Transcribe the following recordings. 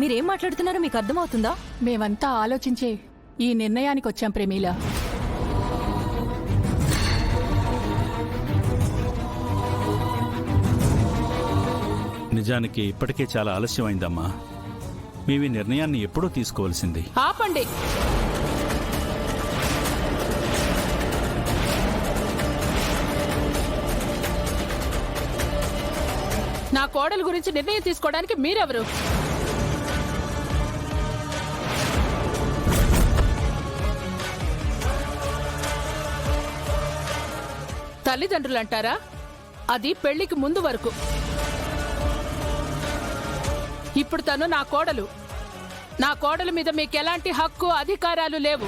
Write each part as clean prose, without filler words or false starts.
మీరేం మాట్లాడుతున్నారో మీకు అర్థమవుతుందా? మేమంతా ఆలోచించే ఈ నిర్ణయానికి వచ్చాం ప్రమీల. నిజానికి ఇప్పటికే చాలా ఆలస్యమైందమ్మా. మీవి నిర్ణయాన్ని ఎప్పుడూ తీసుకోవాల్సింది. ఆపండి. నా కోడలు గురించి నిర్ణయం తీసుకోవడానికి మీరెవరు? తల్లిదండ్రులు అంటారా? అది పెళ్లికి ముందు వరకు. ఇప్పుడు తను నా కోడలు. నా కోడలు మీద మీకెలాంటి హక్కు అధికారాలు లేవు.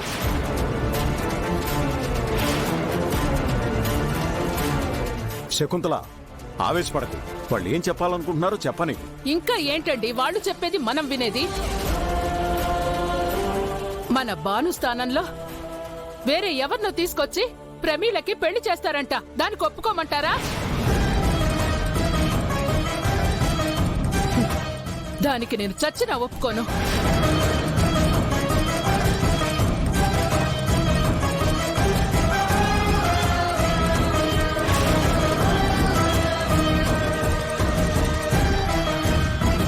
శకుంతల, ఆవేశపడకు. వాళ్ళు ఏం చెప్పాలనుకుంటున్నారో చెప్పని. ఇంకా ఏంటండి వాళ్ళు చెప్పేది మనం వినేది? మన భాను స్థానంలో వేరే ఎవరినో తీసుకొచ్చి ప్రమీలకి పెళ్లి చేస్తారంట. దానికి ఒప్పుకోమంటారా? దానికి నేను చచ్చినా ఒప్పుకోను.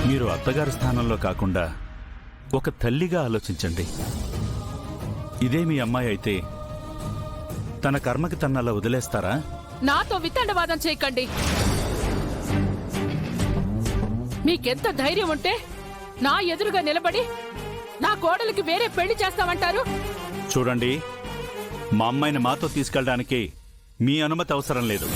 మీరు అత్తగారి స్థానంలో కాకుండా ఒక తల్లిగా ఆలోచించండి. ఇదే మీ అమ్మాయి అయితే తన కర్మకి తన్నలా వదిలేస్తారా? నాతో వితండవాదం చేయకండి. మీకెంత ధైర్యం ఉంటే నా ఎదురుగా నిలబడి నా కోడలికి వేరే పెళ్లి చేస్తామంటారు? చూడండి, మా అమ్మాయిని మాతో తీసుకెళ్ళడానికి మీ అనుమతి అవసరం లేదు.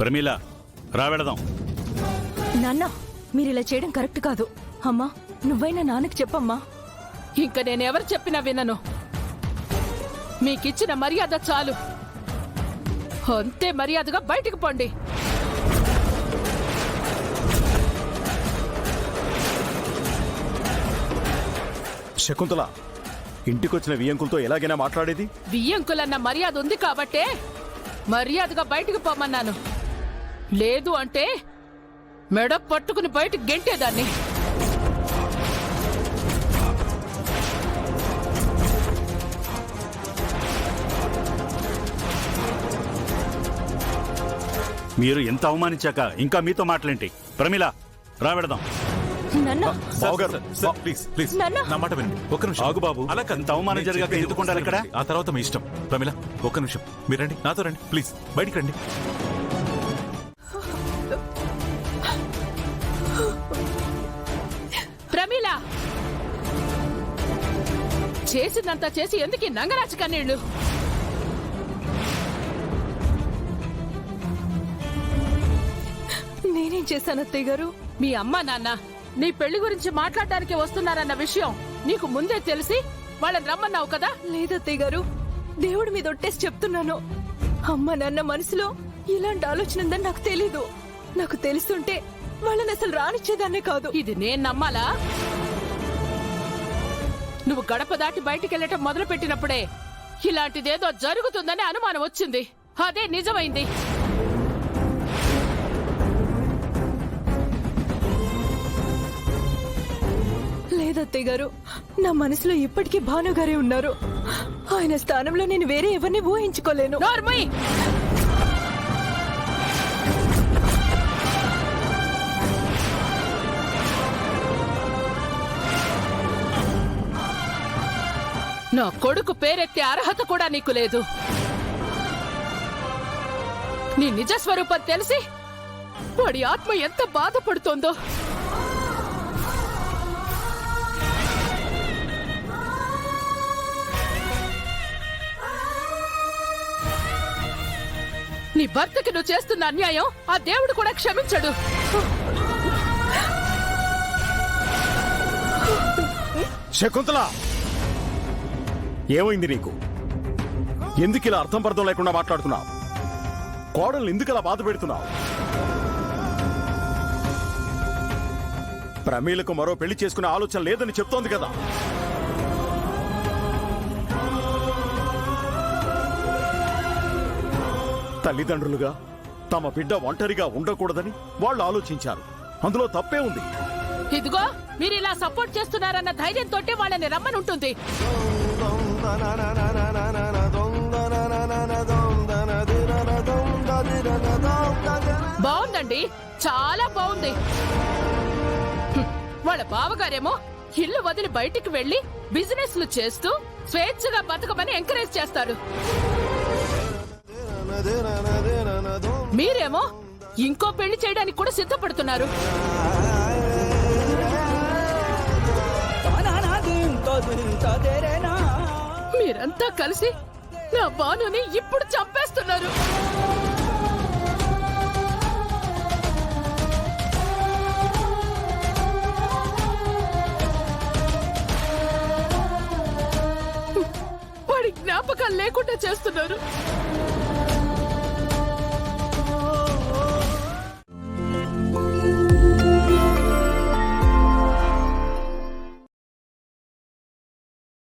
ప్రమీల, రావెడదాం. నాన్న, మీరిలా చేయడం కరెక్ట్ కాదు. అమ్మా, నువ్వైనా నాన్నకి చెప్పమ్మా. ఇంక నేనెవరు చెప్పినా వినను. మీకిచ్చిన మర్యాద చాలు. అంతే మర్యాదగా బయటికి పోండి. శకుంతల, ఇంటికొచ్చిన వియ్యంకులతో ఎలాగైనా మాట్లాడేది? బియ్యంకులన్న మర్యాద ఉంది కాబట్టే మర్యాదగా బయటికి పోమన్నాను. లేదు అంటే మెడ పట్టుకుని బయటికి గెంటేదాన్ని. మీరు ఎంత అవమానించాక ఇంకా మీతో మాటలేంటి? ప్రమీల, రావెడదాం. నాన్న, ప్లీజ్ ప్లీజ్ నాన్న. నా మాట వినండి. ఒక్క నిమిషం ఆగు బాబు. అలా కాదు. ఎంత అవమానం జరిగాక నేను ఎందుకుండాలి ఇక్కడ? ఆ తర్వాత మీ ఇష్టం. ప్రమిళ, ఒక్క నిమిషం మీరు రండి, నాతో రండి ప్లీజ్. బయటికి రండి. ప్రమీల, చేసిందంతా చేసి ఎందుకు ఈ నంగరాజు కన్నీళ్లు? నేనేం చేశాను అత్తయ్య గారు? మీ అమ్మ నాన్న నీ పెళ్లి గురించి మాట్లాడడానికి వస్తున్నారన్న విషయం నీకు ముందే తెలిసి వాళ్ళని రమ్మన్నావు కదా? లేదత్తయ్య గారు, దేవుడి మీద ఒట్టేసి చెప్తున్నాను. అమ్మ నాన్న మనసులో ఇలాంటి ఆలోచన ఉందని నాకు తెలీదు. నాకు తెలుస్తుంటే వాళ్ళని అసలు రానిచ్చేదాన్నే కాదు. ఇది నేను నమ్మాలా? నువ్వు గడప దాటి బయటికెళ్ళటం మొదలు పెట్టినప్పుడే ఇలాంటిదేదో జరుగుతుందని అనుమానం వచ్చింది. అదే నిజమైంది. లేదత్తయ్య గారు, నా మనసులో ఇప్పటికీ భానుగారే ఉన్నారు. ఆయన స్థానంలో నేను వేరే ఎవరిని ఊహించుకోలేను. నోర్మయ్! నా కొడుకు పేరెత్తే అర్హత కూడా నీకు లేదు. నీ నిజస్వరూపం తెలిసి వాడి ఆత్మ ఎంత బాధపడుతోందో. నీ భర్తకి నువ్వు చేస్తున్న అన్యాయం ఆ దేవుడు కూడా క్షమించడు. శకుంతల, ఏమైంది నీకు? ఎందుకు ఇలా అర్థం పర్థం లేకుండా మాట్లాడుతున్నావు? కోడల్ని ఎందుకు ఇలా బాధ పెడుతున్నావు? ప్రమీలకు మరో పెళ్లి చేసుకునే ఆలోచన లేదని చెప్తోంది కదా. తల్లిదండ్రులుగా తమ బిడ్డ ఒంటరిగా ఉండకూడదని వాళ్ళు ఆలోచించారు. అందులో తప్పే ఉంది. ఇదిగో మీరు ఇలా సపోర్ట్ చేస్తున్నారన్న ధైర్యంతో వాళ్ళని రమ్మని ఉంటుంది. బాగుందండి, చాలా బాగుంది. వాళ్ళ బావగారేమో ఇల్లు వదిలి బయటికి వెళ్లి బిజినెస్లు చేస్తూ స్వేచ్ఛగా బతకమని ఎంకరేజ్ చేస్తారు. మీరేమో ఇంకో పెళ్లి చేయడానికి కూడా సిద్ధపడుతున్నారు. మీరంతా కలిసి నా బానుని ఇప్పుడు చంపేస్తున్నారు. వాడి జ్ఞాపకాలు లేకుండా చేస్తున్నారు.